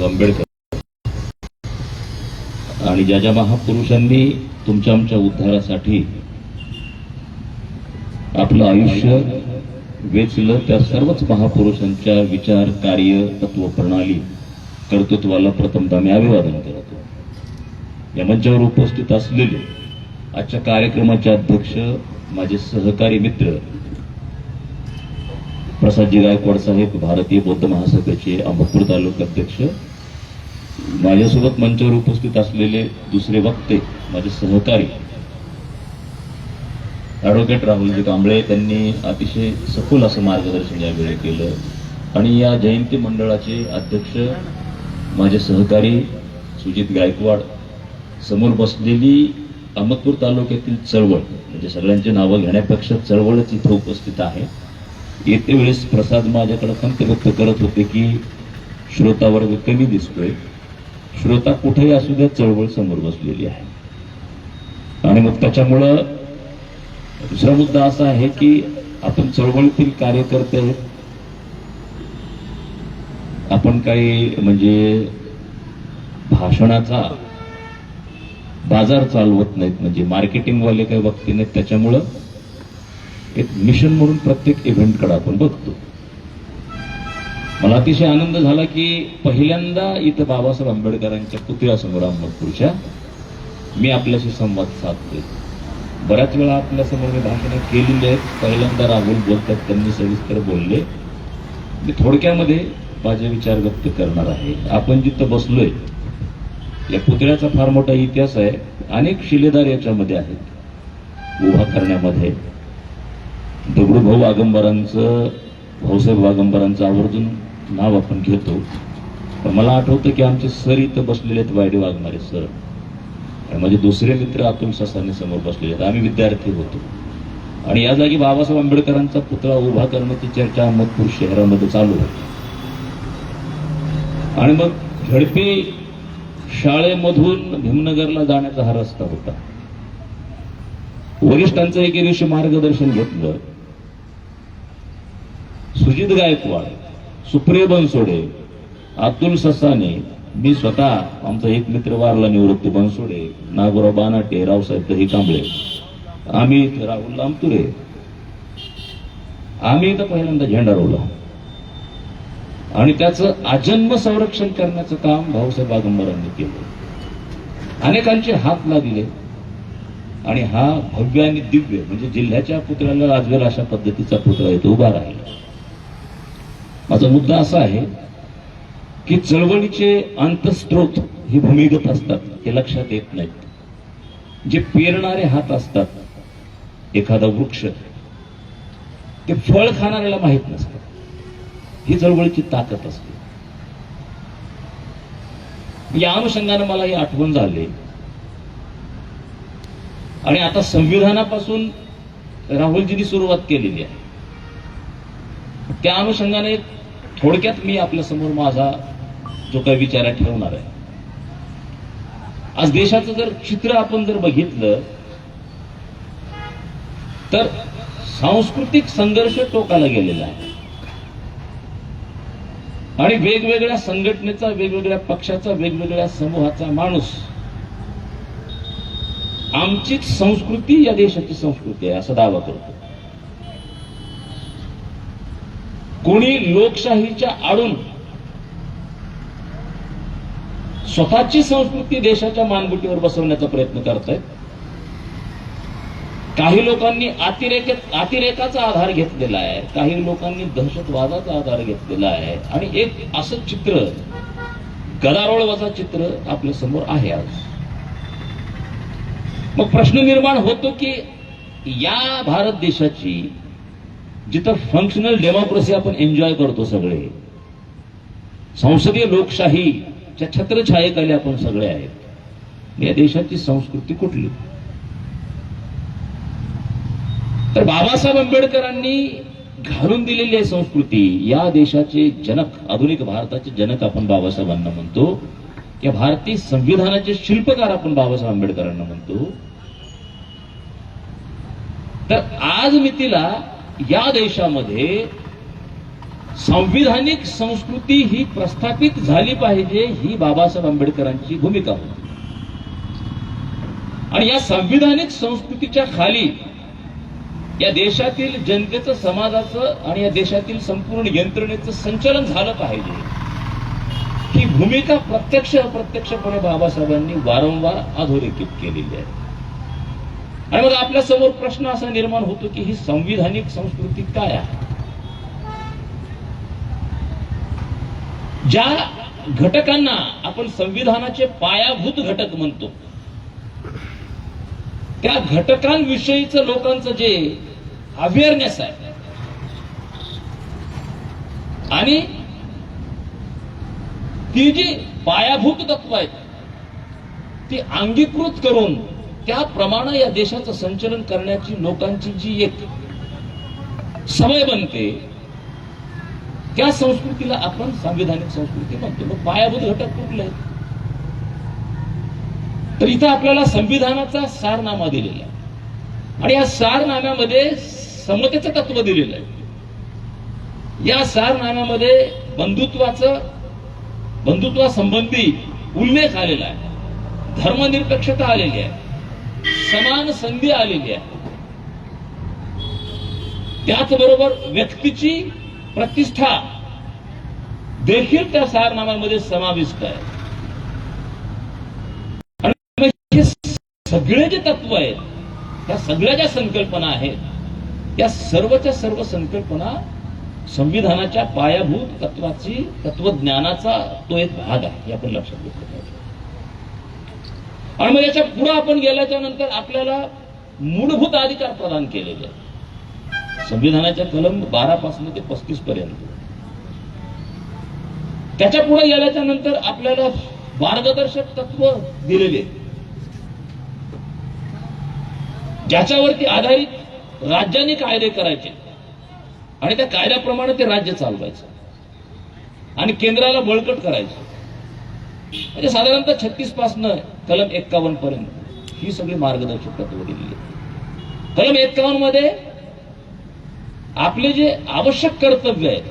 आंबेडकर आणि ज्या ज्या महापुरुषांनी तुमच्या आमच्या उद्धारासाठी आपलं आयुष्य वेचलं, त्या सर्वच महापुरुषांच्या विचार, कार्य, तत्व, प्रणाली, कर्तृत्वाला प्रथमतः मी अभिवादन करतो. या मंचावर उपस्थित असलेले आजच्या कार्यक्रमाचे अध्यक्ष, माझे सहकारी मित्र प्रसादजी गायकवाड साहेब, भारतीय बौद्ध महासभेचे अहमदपूर तालुका अध्यक्ष, माझ्यासोबत मंचावर उपस्थित असलेले दुसरे वक्ते, माझे सहकारी ॲडव्होकेट राहुलजी कांबळे, त्यांनी अतिशय सखोल असं मार्गदर्शन यावेळी केलं. आणि या जयंती मंडळाचे अध्यक्ष, माझे सहकारी सुजित गायकवाड, समोर बसलेली अहमदपूर तालुक्यातील चळवळ, म्हणजे सगळ्यांची नावं घेण्यापेक्षा चळवळच इथं उपस्थित आहे. येते वेळेस प्रसाद माझ्याकडे खंत व्यक्त करत होते की श्रोता वर्ग कमी दिसतोय. श्रोता कुठेही असू द्या, चळवळ समोर बसलेली आहे. आणि मग त्याच्यामुळं दुसरा मुद्दा असा आहे की आपण चळवळीतील कार्यकर्ते, आपण काही म्हणजे भाषणाचा बाजार चालवत नाहीत, म्हणजे मार्केटिंगवाले काही वक्ते नाहीत. त्याच्यामुळं एक मिशन म्हणून प्रत्येक इव्हेंटकडे आपण बघतो. मला अतिशय आनंद झाला की पहिल्यांदा इथं बाबासाहेब आंबेडकरांच्या पुतळ्यासमोर अहमदपूरच्या मी आपल्याशी संवाद साधतोय. बऱ्याच वेळा आपल्यासमोर मी भाषणं केलेली आहेत. पहिल्यांदा राहुल बोलतात, त्यांनी सविस्तर बोलले. मी थोडक्यामध्ये माझे विचार व्यक्त करणार आहे. आपण जिथं बसलोय, या पुतळ्याचा फार मोठा इतिहास आहे. अनेक शिलेदार याच्यामध्ये आहेत उभा करण्यामध्ये. दगडूभाऊ आगंबरांचं, भाऊसाहेब आगंबरांचं आवर्जून नाव आपण घेतो. पण मला आठवतं की आमचे सर इथं बसलेले आहेत, वायडे वाघमारे सर, आणि माझे दुसरे मित्र अतुल ससाने समोर बसलेले आहेत. आम्ही विद्यार्थी होतो आणि या जागी बाबासाहेब आंबेडकरांचा पुतळा उभा करण्याची चर्चा अहमदपूर शहरामध्ये चालू होती. आणि मग झडपी शाळेमधून भीमनगरला जाण्याचा हा रस्ता होता. वरिष्ठांचं एके दिवशी मार्गदर्शन घेतलं. सुजित गायकवाड, सुप्रिय बनसोडे, अतुल ससाने, मी स्वतः, आमचा एक मित्र वारला निवृत्ती बनसोडे, नागोराव बानाटे, रावसाहेब दही कांबळे, आम्ही राहुल लांबतुरे, आम्ही इथं पहिल्यांदा झेंडा रोवला. आणि त्याचं आजन्म संरक्षण करण्याचं काम भाऊसाहेब आगंबरांनी केलं. अनेकांचे हात लागले आणि हा भव्य आणि दिव्य, म्हणजे जिल्ह्याच्या पुतळ्याला लाजवेल अशा पद्धतीचा पुतळा इथं उभा राहिला. माझा मुद्दा असा आहे की चळवळीचे अंतस्त्रोत हे भूमिगत असतात, हे लक्षात येत नाहीत. जे पेरणारे हात असतात, एखादा वृक्ष, ते फळ खाणाऱ्याला माहीत नसतं. ही चळवळीची ताकद असते. या अनुषंगाने मला ही आठवण झाली. आणि आता संविधानापासून राहुलजींनी सुरुवात केलेली आहे. त्या अनुषंगाने थोडक्यात मी आपल्या समोर माझा जो काही विचार आहे ठेवणार आहे. आज देशाचं जर चित्र आपण जर बघितलं तर सांस्कृतिक संघर्ष टोकाला गेलेला आहे. आणि वेगवेगळ्या संघटनेचा, वेगवेगळ्या पक्षाचा, वेगवेगळ्या समूहाचा माणूस आमचीच संस्कृती या देशाची संस्कृती आहे असा दावा करतो. कोणी लोकशाहीच्या आडून स्वतःची संस्कृती देशाच्या मानगुटीवर बसवण्याचा प्रयत्न करतायत. काही लोकांनी अतिरेकाचा आधार घेतलेला आहे, काही लोकांनी दहशतवादाचा आधार घेतलेला आहे. आणि एक असं चित्र, गदारोळवाचं चित्र आपल्या समोर आहे आज. मग प्रश्न निर्माण होतो की या भारत देशाची, जिथं फंक्शनल डेमोक्रेसी आपण एन्जॉय करतो सगळे, संसदीय लोकशाहीच्या छत्रछायेखाली आपण सगळे आहेत, या देशाची संस्कृती कुठली? तर बाबासाहेब आंबेडकरांनी घालून दिलेली आहे संस्कृती. या देशाचे जनक, आधुनिक भारताचे जनक आपण बाबासाहेबांना म्हणतो. या भारतीय संविधानाचे शिल्पकार आपण बाबासाहेब आंबेडकरांना म्हणतो. तर आज मितीला या देशामध्ये संविधानिक संस्कृती ही प्रस्थापित झाली पाहिजे, ही बाबासाहेब आंबेडकरांची भूमिका होती. आणि या संविधानिक संस्कृतीच्या खाली या देशातील जनतेचं, समाजाचं आणि या देशातील संपूर्ण यंत्रणेचं संचलन झालं पाहिजे, ही भूमिका प्रत्यक्ष अप्रत्यक्षपणे बाबासाहेबांनी वारंवार अधोरेखित केलेली आहे. आणि मग आपल्या समोर प्रश्न असा निर्माण होतो की ही संविधानिक संस्कृती काय आहे? ज्या घटकांना आपण संविधानाचे पायाभूत घटक म्हणतो, त्या घटकांविषयीचं लोकांचं जे अवेअरनेस आहे आणि ती जी पायाभूत तत्व आहेत ती अंगीकृत करून त्याप्रमाणे या देशाचं संचलन करण्याची लोकांची जी एक सवय बनते, त्या संस्कृतीला आपण संविधानिक संस्कृती म्हणतो. मग पायाभूत घटक कुठले आहेत? तर इथं आपल्याला संविधानाचा सारनामा दिलेला आहे आणि या सारनाम्यामध्ये समतेचं तत्व दिलेलं आहे. या सारनाम्यामध्ये बंधुत्वासंबंधी उल्लेख आलेला आहे, धर्मनिरपेक्षता आलेली आहे, समान संधी आलेली आहे. त्याचबरोबर व्यक्तीची प्रतिष्ठा देखील त्या सारनाम्यामध्ये समाविष्ट आहे. आणि हे सगळे जे तत्व आहेत, त्या सगळ्या ज्या संकल्पना आहेत, या सर्वच्या सर्व संकल्पना संविधानाच्या पायाभूत तत्वज्ञानाचा तो एक भाग आहे, हे आपण लक्षात घेतलं पाहिजे. आणि मग याच्या पुढे आपण गेल्याच्या नंतर आपल्याला मूलभूत अधिकार प्रदान केलेले आहेत संविधानाच्या कलम 12 पासून ते 35 पर्यंत. त्याच्या पुढे गेल्याच्या नंतर आपल्याला मार्गदर्शक तत्व दिलेले, ज्याच्यावरती आधारित राज्यांनी कायदे करायचे आणि त्या कायद्याप्रमाणे ते राज्य चालवायचं आणि केंद्राला बळकट करायचं. म्हणजे साधारणतः 36 पासून कलम 51 पर्यंत ही सगळी मार्गदर्शक तत्व दिलेली आहेत. कलम 51 मध्ये आपले जे आवश्यक कर्तव्य आहेत,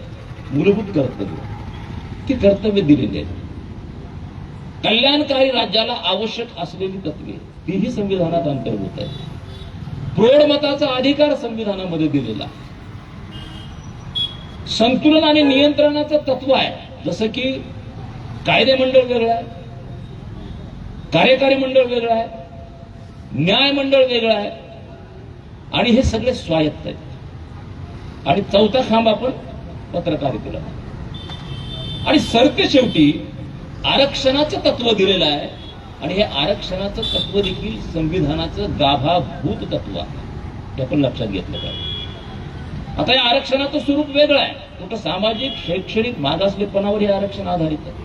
मूलभूत कर्तव्य, ती कर्तव्य दिलेली आहेत. कल्याणकारी राज्याला आवश्यक असलेली तत्वे तीही संविधानात अंतर्भूत आहे. प्रौढ मताचा अधिकार संविधानामध्ये दिलेला. संतुलन आणि नियंत्रणाचं तत्व आहे, जसं की कायदे मंडळ वेगळं आहे, कार्यकारी मंडळ वेगळं आहे, न्याय मंडळ वेगळं आहे आणि हे सगळे स्वायत्त आहेत. आणि चौथा खांब आपण पत्रकारितेला. आणि सरते शेवटी आरक्षणाचं तत्व दिलेलं आहे आणि हे आरक्षणाचं तत्व देखील संविधानाचं गाभाभूत तत्व आहे, हे आपण लक्षात घेतलं पाहिजे. आता या आरक्षणाचं स्वरूप वेगळं आहे. कुठं सामाजिक शैक्षणिक मागासलेपणावर हे आरक्षण आधारित आहे,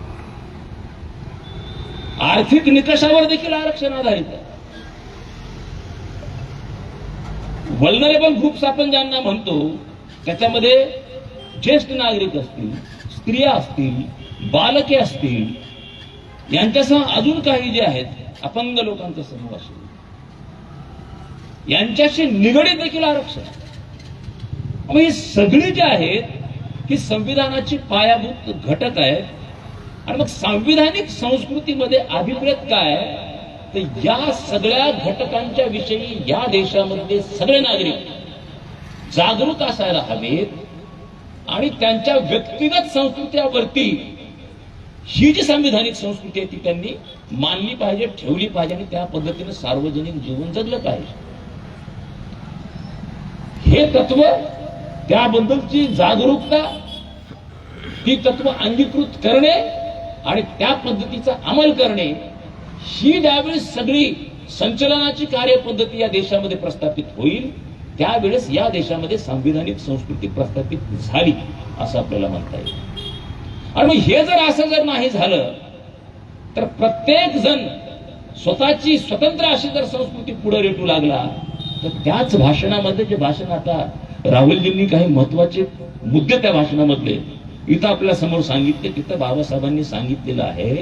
आर्थिक निकषावर देखील आरक्षण आधारित आहे. व्हल्नरेबल ग्रुप्स आपण ज्यांना म्हणतो त्याच्यामध्ये ज्येष्ठ नागरिक असतील, स्त्रिया असतील, बालके असतील, यांच्यासह अजून काही जे आहेत अपंग लोकांचा समूह असेल, यांच्याशी निगडीत देखील आरक्षण. मग ही सगळी जी आहेत ही संविधानाची पायाभूत घटक आहेत. आणि मग संविधानिक संस्कृतीमध्ये अभिप्रेत काय, तर या सगळ्या घटकांच्या विषयी या देशामधले सगळे नागरिक जागरूक असायला हवेत आणि त्यांच्या व्यक्तिगत संस्कृतीवरती ही जी संविधानिक संस्कृती आहे ती त्यांनी मानली पाहिजे, ठेवली पाहिजे आणि त्या पद्धतीने सार्वजनिक जीवन जगलं पाहिजे. हे तत्व, त्याबद्दलची जागरूकता, ती तत्व अंगीकृत करणे आणि त्या पद्धतीचा अंमल करणे, ही ज्यावेळी सगळी संचलनाची कार्यपद्धती या देशामध्ये प्रस्थापित होईल त्यावेळेस या देशामध्ये संविधानिक संस्कृती प्रस्थापित झाली असं आपल्याला म्हणता येईल. आणि मग हे जर असं जर नाही झालं तर प्रत्येक जण स्वतःची स्वतंत्र अशी जर संस्कृती पुढे रेटू लागला तर त्याच भाषणामध्ये, जे भाषण आता राहुलजींनी काही महत्वाचे मुद्दे त्या भाषणामधले इथं आपल्या समोर सांगितले, तिथं बाबासाहेबांनी सांगितलेलं आहे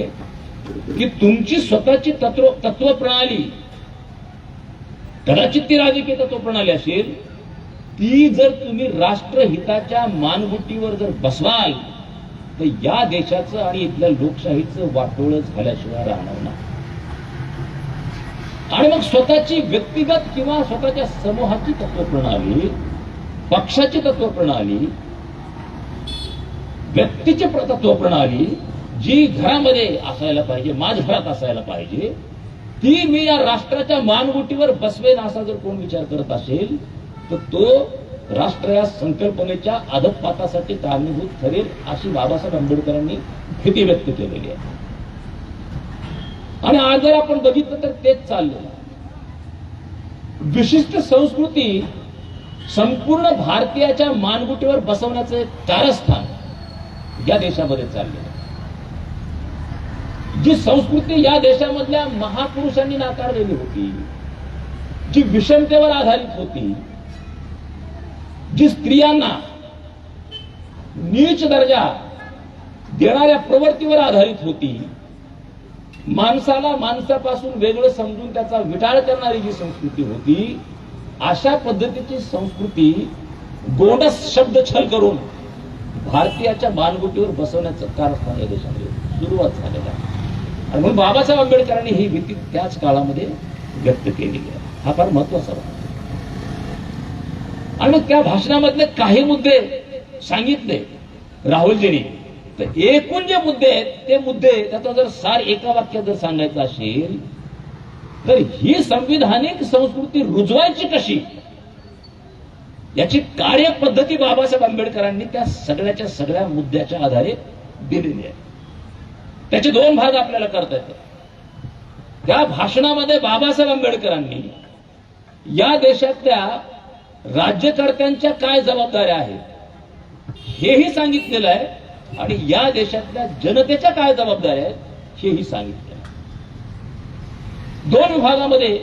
की तुमची स्वतःची तत्व प्रणाली, कदाचित ती राजकीय तत्व प्रणाली असेल, ती जर तुम्ही राष्ट्रहिताच्या मानगुटीवर जर बसवाल तर या देशाचं आणि इथल्या लोकशाहीचं वाटोळं झाल्याशिवाय राहणार नाही. आणि मग स्वतःची व्यक्तिगत किंवा स्वतःच्या समूहाची तत्वप्रणाली, पक्षाची तत्वप्रणाली, व्यक्तीची तत्वप्रणाली जी घरामध्ये असायला पाहिजे, माझ्या घरात असायला पाहिजे, ती मी या राष्ट्राच्या मानगुटीवर बसवेन असा जर कोण विचार करत असेल तर तो राष्ट्र या संकल्पनेच्या अधःपातासाठी कारणीभूत ठरेल अशी बाबासाहेब आंबेडकरांनी भीती व्यक्त केलेली आहे. आणि आज जर आपण बघितलं तर तेच चाललेलं आहे. विशिष्ट संस्कृती संपूर्ण भारतीयाच्या मानगुटीवर बसवण्याचं एक कारस्थान या देशामध्ये चाललेलं आहे. जी संस्कृती या देशामधल्या महापुरुषांनी नाकारलेली होती, जी विषमतेवर आधारित होती, जी स्त्रियांना नीच दर्जा देणाऱ्या प्रवृत्तीवर आधारित होती, माणसाला माणसापासून वेगळं समजून त्याचा विटाळ करणारी जी संस्कृती होती, अशा पद्धतीची संस्कृती गोंडस शब्द छल करून भारतीयाच्या मानगुटीवर बसवण्याचं कारस्थान या देशामध्ये सुरुवात झालेलं आहे. आणि म्हणून बाबासाहेब आंबेडकरांनी ही भीती त्याच काळामध्ये व्यक्त केलेली आहे. हा फार महत्वाचा भाग. आणि मग त्या भाषणामधले काही मुद्दे सांगितले राहुलजींनी, तर एकूण जे मुद्दे आहेत ते मुद्दे त्याचा जर सार एका वाक्यात जर सांगायचं असेल तर ही संविधानिक संस्कृती रुजवायची कशी याची कार्यपद्धती बाबासाहेब आंबेडकरांनी त्या सगळ्याच्या सगळ्या मुद्द्याच्या आधारे दिलेली आहे. त्याचे दोन भाग आपल्याला करता येतात. त्या भाषणामध्ये बाबासाहेब आंबेडकरांनी या देशातल्या राज्यकर्त्यांच्या काय जबाबदाऱ्या आहेत हेही सांगितलेलं आहे आणि या देशातल्या जनतेच्या काय जबाबदाऱ्या आहेत हेही सांगितलं आहे. दोन विभागामध्ये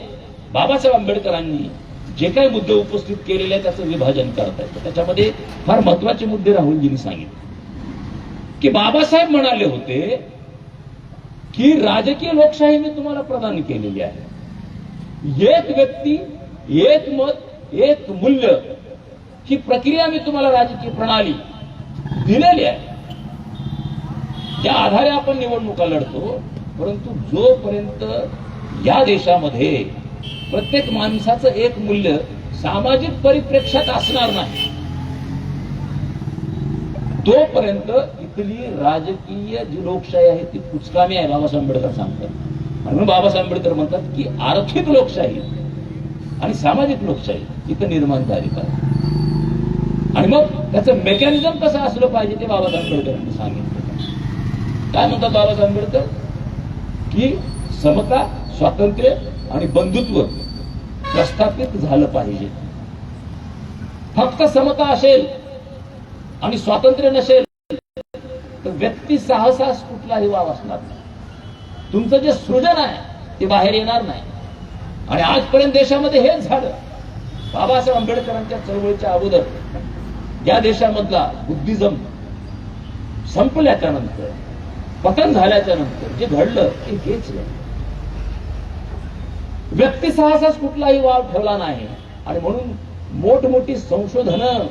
बाबासाहेब आंबेडकरांनी जे काही मुद्दे उपस्थित केलेले आहेत त्याचं विभाजन करता येतं. त्याच्यामध्ये फार महत्वाचे मुद्दे राहुलजींनी सांगितले की बाबासाहेब म्हणाले होते की राजकीय लोकशाही मी तुम्हाला प्रदान केलेली आहे. एक व्यक्ती, एक मत, एक मूल्य ही प्रक्रिया मी तुम्हाला राजकीय प्रणाली दिलेली आहे. त्या आधारे आपण निवडणुका लढतो. परंतु जोपर्यंत या देशामध्ये प्रत्येक माणसाचं एक मूल्य सामाजिक परिप्रेक्ष्यात असणार नाही तोपर्यंत इथली राजकीय जी लोकशाही आहे ती कुचकामी आहे, बाबासाहेब आंबेडकर सांगतात. म्हणून बाबासाहेब आंबेडकर म्हणतात की आर्थिक लोकशाही आणि सामाजिक लोकशाही इथं निर्माण झाली पाहिजे. आणि मग त्याचं मेकॅनिझम कसं असलं पाहिजे ते बाबासाहेब आंबेडकरांनी सांगितलं. काय म्हणतात बाबासाहेब आंबेडकर की समता, स्वातंत्र्य आणि बंधुत्व प्रस्थापित झालं पाहिजे. फक्त समता असेल आणि स्वातंत्र्य नसेल तर व्यक्ती साहसास कुठलाही वाव असणार नाही. तुमचं जे सृजन आहे ते बाहेर येणार नाही. आणि आजपर्यंत देशामध्ये हेच झालं. बाबासाहेब आंबेडकरांच्या चळवळीच्या अगोदर या देशामधला बुद्धिझम संपल्याच्या नंतर, पतन झाल्याच्या नंतर जे घडलं ते हेच आहे. व्यक्ती साहसास कुठलाही वाव ठेवला नाही. आणि म्हणून मोठमोठी संशोधनं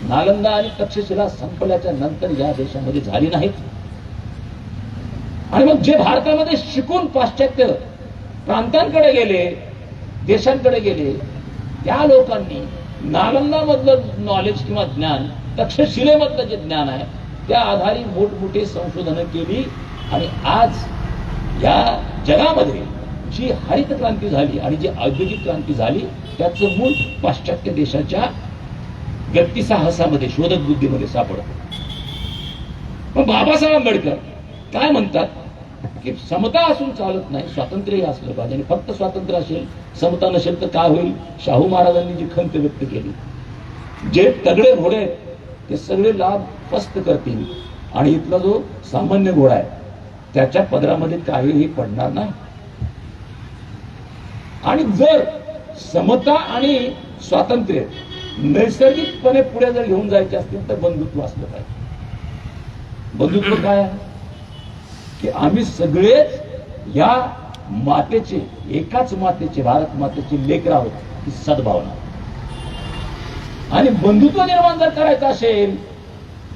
नालंदा आणि तक्षशिला संपल्याच्या नंतर या देशामध्ये झाली नाहीत. आणि मग जे भारतामध्ये शिकून पाश्चात्य प्रांतांकडे गेले, देशांकडे गेले, त्या लोकांनी नालंदामधलं नॉलेज किंवा ज्ञान, तक्षशिलेमधलं जे ज्ञान आहे त्या आधारे मोठमोठी संशोधनं केली. आणि आज या जगामध्ये जी हरित क्रांती झाली आणि जी औद्योगिक क्रांती झाली त्याचं मूळ पाश्चात्य देशाच्या व्यक्ती साहसामध्ये, शोधक बुद्धीमध्ये सापडतं. मग बाबासाहेब आंबेडकर काय म्हणतात की समता असून चालत नाही, स्वातंत्र्यही असलं पाहिजे. आणि फक्त स्वातंत्र्य असेल, समता नसेल तर काय होईल? शाहू महाराजांनी जी खंत व्यक्त केली, जे तगडे घोडे आहेत ते सगळे लाभ फस्त करतील आणि इथला जो सामान्य घोडा आहे त्याच्या पदरामध्ये काहीही पडणार नाही. आणि जर समता आणि स्वातंत्र्य नैसर्गिकपणे पुढे जर घेऊन जायचे असतील तर बंधुत्व असलं पाहिजे. बंधुत्व काय आहे की आम्ही सगळेच या मातेचे, एकाच मातेचे, भारत मातेचे लेकर आहोत ही सद्भावना. आणि बंधुत्व निर्माण जर करायचं असेल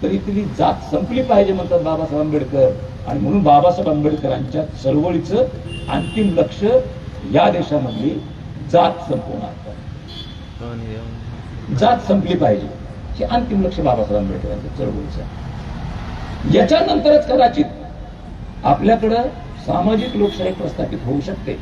तर इथली जात संपली पाहिजे म्हणतात बाबासाहेब आंबेडकर. आणि म्हणून बाबासाहेब आंबेडकरांच्या चळवळीचं अंतिम लक्ष या देशामधली जात संपवणार, जात संपली पाहिजे हे अंतिम लक्ष बाबासाहेब आंबेडकरांच्या चळवळीचं. याच्यानंतरच कदाचित आपल्याकडं सामाजिक लोकशाही प्रस्थापित होऊ शकते.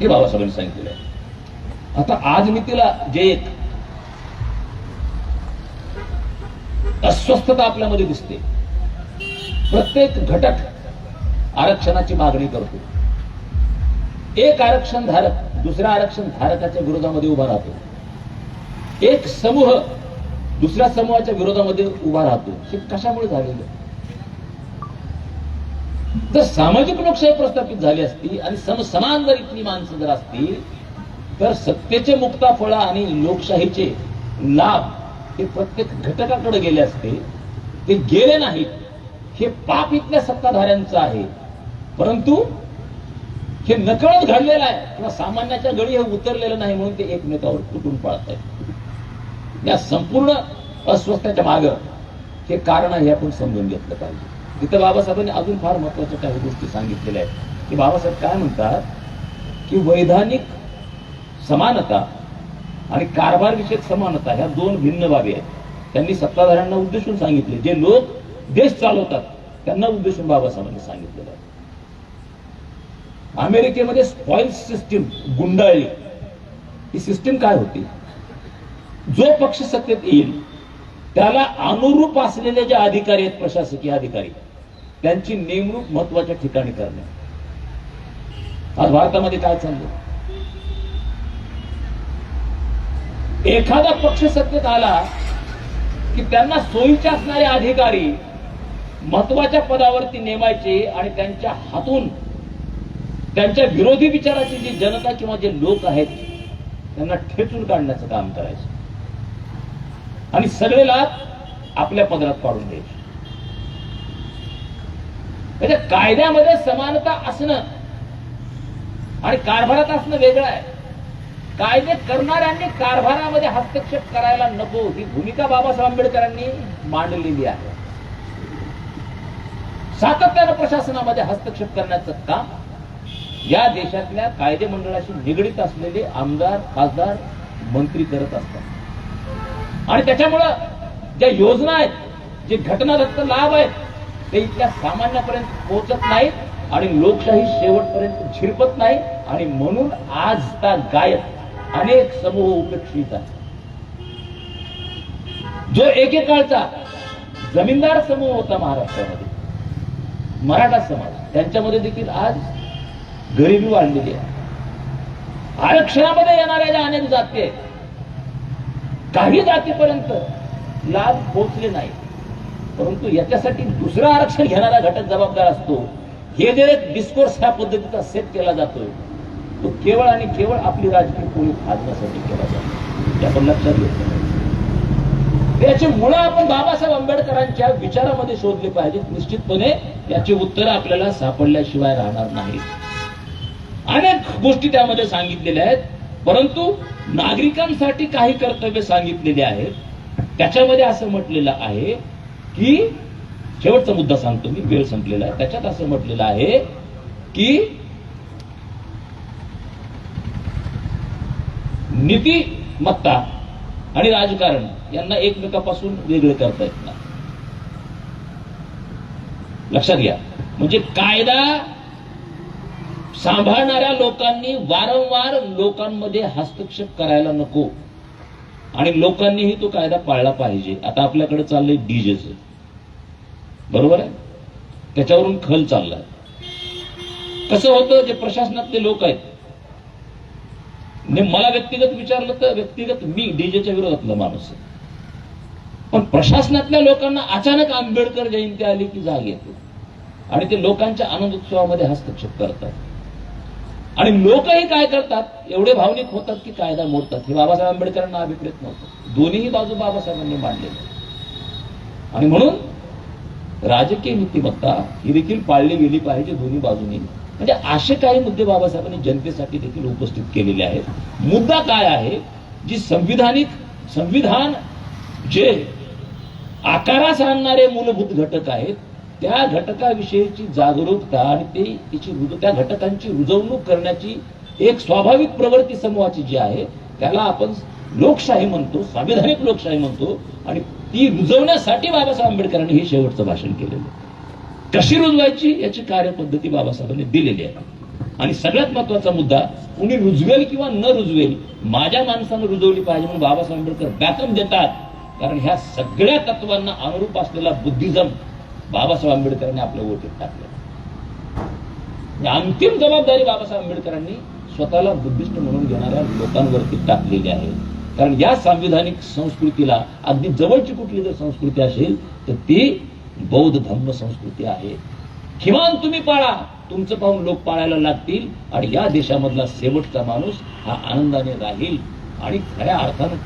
हे बाबासाहेबांनी सांगितलेलं आहे. आता आज नीतीला जे एक अस्वस्थता आपल्यामध्ये दिसते, प्रत्येक घटक आरक्षणाची मागणी करतो. एक आरक्षण धारक दुसऱ्या आरक्षण धारकाच्या विरोधामध्ये उभा राहतो, एक समूह दुसऱ्या समूहाच्या विरोधामध्ये उभा राहतो. हे कशामुळे झालेलं? जर सामाजिक लोकशाही प्रस्थापित झाली असती आणि समसमान जर इथली माणसं जर असतील तर सत्तेचे मुक्ताफळ आणि लोकशाहीचे लाभ हे प्रत्येक घटकाकडे गेले असते. ते गेले नाहीत. हे पाप इथल्या सत्ताधाऱ्यांचं आहे, परंतु हे नकळत घडलेलं आहे किंवा सामान्याच्या गळी हे उतरलेलं नाही म्हणून ते एकमेकावर तुटून पडत आहेत. या संपूर्ण अस्वस्थतेच्या मागं हे कारण आहे, हे आपण समजून घेतलं पाहिजे. तिथं बाबासाहेबांनी अजून फार महत्वाच्या काही गोष्टी सांगितलेल्या आहेत की बाबासाहेब काय म्हणतात की वैधानिक समानता आणि कारभार विषयक समानता ह्या दोन भिन्न बाबी आहेत. त्यांनी सत्ताधाऱ्यांना उद्देशून सांगितले, जे लोक देश चालवतात त्यांना उद्देशून बाबासाहेबांनी सांगितलेलं आहे. अमेरिकेमध्ये स्पॉइल्स सिस्टीम गुंडाळली. ही सिस्टीम काय होती? जो पक्ष सत्तेत येईल त्याला अनुरूप असलेले जे अधिकारी आहेत, प्रशासकीय अधिकारी, त्यांची नेमणूक महत्वाच्या ठिकाणी करणे. आज भारतामध्ये काय चाललंय? एखादा पक्ष सत्तेत आला की त्यांना सोयीचे असणारे अधिकारी महत्वाच्या पदावरती नेमायचे आणि त्यांच्या हातून त्यांच्या विरोधी विचाराची जी जनता किंवा जे लोक आहेत त्यांना ठेचून काढण्याचं काम करायचं आणि सगळे लाभ आपल्या पदरात पाडून द्यायचे. म्हणजे कायद्यामध्ये समानता असणं आणि कारभारात असणं वेगळं आहे. कायदे करणाऱ्यांनी कारभारामध्ये हस्तक्षेप करायला नको ही भूमिका बाबासाहेब आंबेडकरांनी मांडलेली आहे. सातत्यानं प्रशासनामध्ये हस्तक्षेप करण्याचं काम या देशातल्या कायदे मंडळाशी निगडीत असलेले आमदार, खासदार, मंत्री करत असतात. आणि त्याच्यामुळं ज्या योजना आहेत, जे घटनादत्त लाभ आहेत ते इथल्या सामान्यापर्यंत पोहोचत नाहीत आणि लोकशाही शेवटपर्यंत झिरपत नाही. आणि म्हणून आज त्या गायब अनेक समूह उपेक्षित आहेत. जो एकेकाळचा जमीनदार समूह होता महाराष्ट्रामध्ये, मराठा समाज, त्यांच्यामध्ये देखील आज गरिबी वाढलेली आहे. आरक्षणामध्ये येणाऱ्या ज्या अनेक जाती आहेत, काही जातीपर्यंत लाभ पोहोचले नाही, परंतु याच्यासाठी दुसरं आरक्षण घेणारा घटक जबाबदार असतो. हे जे एक डिस्कोर्स ह्या पद्धतीचा सेट केला जातोय तो केवळ आणि केवळ आपली राजकीय पोळी खाजण्यासाठी केला जातो. हे आपण लक्षात घेतलं पाहिजे. याची मुळं आपण बाबासाहेब आंबेडकरांच्या विचारामध्ये शोधली पाहिजेत. निश्चितपणे याची उत्तरं आपल्याला सापडल्याशिवाय राहणार नाहीत. अनेक गोष्टी त्यामध्ये सांगितलेल्या आहेत, परंतु नागरिकांसाठी काही कर्तव्य सांगितलेले आहेत. त्याच्यामध्ये असं म्हटलेलं आहे की, शेवटचा मुद्दा सांगतो मी, वेळ संपलेला आहे. त्याच्यात असं म्हटलेलं आहे की नीतिमत्ता आणि राजकारण यांना एकमेकापासून वेगळे करता येत नाही. लक्षात घ्या. म्हणजे कायदा सांभाळणाऱ्या लोकांनी वारंवार लोकांमध्ये हस्तक्षेप करायला नको आणि लोकांनीही तो कायदा पाळला पाहिजे. आता आपल्याकडे चाललंय डीजेचं, बरोबर आहे, त्याच्यावरून खल चाललाय. कसं होतं, जे प्रशासनातले लोक आहेत, मला व्यक्तिगत विचारलं तर व्यक्तिगत मी डीजेच्या विरोधातला माणूस आहे, पण प्रशासनातल्या लोकांना अचानक आंबेडकर जयंती आली की जाग येते आणि ते लोकांच्या आनंदोत्सवामध्ये हस्तक्षेप करतात. आणि लोकही काय करतात, एवढे भावनिक होतात की कायदा मोडतात. हे बाबासाहेब आंबेडकरांना अभिप्रेत नव्हतं. दोन्हीही बाजू बाबासाहेबांनी मांडलेल्या. आणि म्हणून राजकीय नीतिमत्ता ही देखील पाळली गेली पाहिजे दोन्ही बाजूंनी. म्हणजे असे काही मुद्दे बाबासाहेबांनी जनतेसाठी देखील उपस्थित केलेले आहेत. मुद्दा काय आहे, जी संविधान जे आकारास आणणारे मूलभूत घटक आहेत त्या घटकाविषयीची जागरूकता आणि त्या घटकांची रुजवणूक करण्याची एक स्वाभाविक प्रवृत्ती समूहाची जी आहे त्याला आपण लोकशाही म्हणतो, संविधानिक लोकशाही म्हणतो. आणि ती रुजवण्यासाठी बाबासाहेब आंबेडकरांनी हे शेवटचं भाषण केलेलं. कशी रुजवायची याची कार्यपद्धती बाबासाहेबांनी दिलेली आहे. आणि सगळ्यात महत्वाचा मुद्दा, कुणी रुजवेल किंवा न रुजवेल, माझ्या माणसानं रुजवली पाहिजे म्हणून बाबासाहेब आंबेडकर बॅकअप देतात. कारण ह्या सगळ्या तत्वांना अनुरूप असलेला बुद्धिझम बाबासाहेब आंबेडकरांनी आपल्या वोटीत टाकलं. अंतिम जबाबदारी बाबासाहेब आंबेडकरांनी स्वतःला बुद्धिस्ट म्हणून घेणाऱ्या लोकांवरती टाकलेली आहे. कारण या सांविधानिक संस्कृतीला अगदी जवळची कुठली जर संस्कृती असेल तर ती बौद्ध धम्म संस्कृती आहे. किमान तुम्ही पाळा, तुमचं पाहून लोक पाळायला लागतील आणि या देशामधला शेवटचा माणूस हा आनंदाने राहील. आणि खऱ्या अर्थानं